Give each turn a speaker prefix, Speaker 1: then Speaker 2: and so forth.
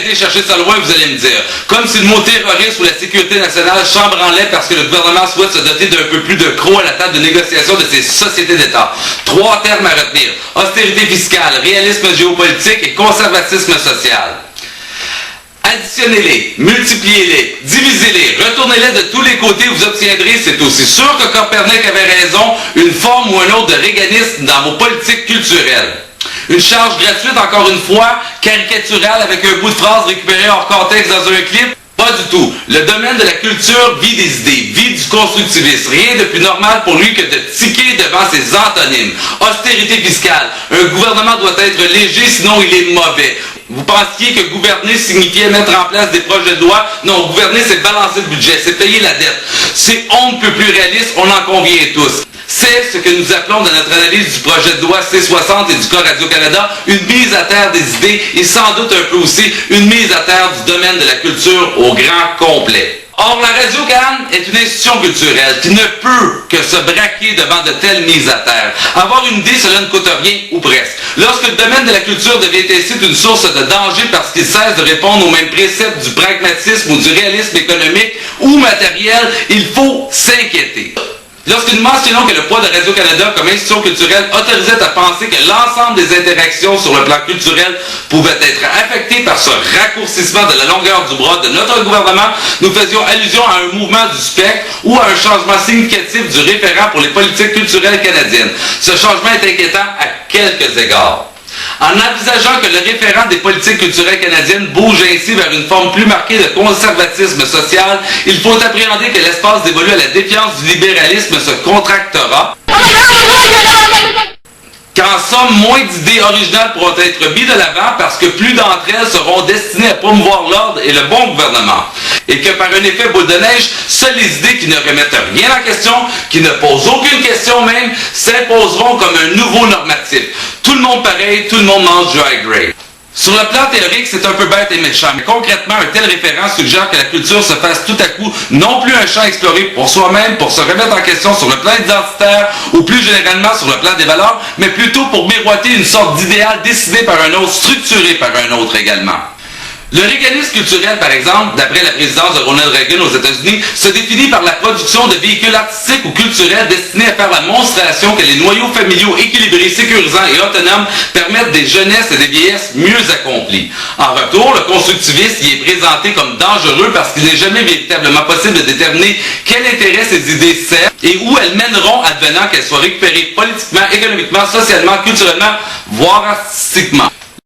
Speaker 1: été chercher ça loin, vous allez me dire. Comme si le mot terroriste ou la sécurité nationale chambranlait parce que le gouvernement souhaite se doter d'un peu plus de crocs à la table de négociation de ces sociétés d'État. 3 termes à retenir. Austérité fiscale, réalisme géopolitique et conservatisme social. Additionnez-les, multipliez-les, divisez-les, retournez-les de tous les côtés, vous obtiendrez, c'est aussi sûr que Copernic avait raison, une forme ou une autre de réganisme dans vos politiques culturelles. Une charge gratuite, encore une fois, caricaturale avec un bout de phrase récupéré hors contexte dans un clip. Pas du tout. Le domaine de la culture vit des idées, vit du constructivisme. Rien de plus normal pour lui que de tiquer devant ses antonymes. Austérité fiscale. Un gouvernement doit être léger, sinon il est mauvais. Vous pensiez que gouverner signifiait mettre en place des projets de loi? Non, gouverner, c'est balancer le budget, c'est payer la dette. C'est on ne peut plus réaliste, on en convient tous. C'est ce que nous appelons dans notre analyse du projet de loi C-60 et du Corps Radio-Canada une mise à terre des idées et sans doute un peu aussi une mise à terre du domaine de la culture au grand complet. Or, la Radio-Can est une institution culturelle qui ne peut que se braquer devant de telles mises à terre. Avoir une idée, cela ne coûte rien, ou presque. Lorsque le domaine de la culture devient ainsi une source de danger parce qu'il cesse de répondre aux mêmes préceptes du pragmatisme ou du réalisme économique ou matériel, il faut s'inquiéter. Lorsque nous mentionnons que le poids de Radio-Canada comme institution culturelle autorisait à penser que l'ensemble des interactions sur le plan culturel pouvaient être affectées par ce raccourcissement de la longueur du bras de notre gouvernement, nous faisions allusion à un mouvement du spectre ou à un changement significatif du référent pour les politiques culturelles canadiennes. Ce changement est inquiétant à quelques égards. En envisageant que le référent des politiques culturelles canadiennes bouge ainsi vers une forme plus marquée de conservatisme social, il faut appréhender que l'espace dévolu à la défiance du libéralisme se contractera. Qu'en somme, moins d'idées originales pourront être mises de l'avant parce que plus d'entre elles seront destinées à promouvoir l'ordre et le bon gouvernement. Et que par un effet boule de neige, seules les idées qui ne remettent rien en question, qui ne posent aucune question même, s'imposeront comme un nouveau normatif. Tout le monde pareil, tout le monde mange du high grade. Sur le plan théorique, c'est un peu bête et méchant, mais concrètement, un tel référent suggère que la culture se fasse tout à coup non plus un champ exploré pour soi-même, pour se remettre en question sur le plan identitaire ou plus généralement sur le plan des valeurs, mais plutôt pour miroiter une sorte d'idéal décidé par un autre, structuré par un autre également. Le réganisme culturel, par exemple, d'après la présidence de Ronald Reagan aux États-Unis, se définit par la production de véhicules artistiques ou culturels destinés à faire la monstration que les noyaux familiaux équilibrés, sécurisants et autonomes permettent des jeunesses et des vieillesses mieux accomplies. En retour, le constructivisme y est présenté comme dangereux parce qu'il n'est jamais véritablement possible de déterminer quel intérêt ces idées servent et où elles mèneront advenant qu'elles soient récupérées politiquement, économiquement, socialement, culturellement, voire artistiquement.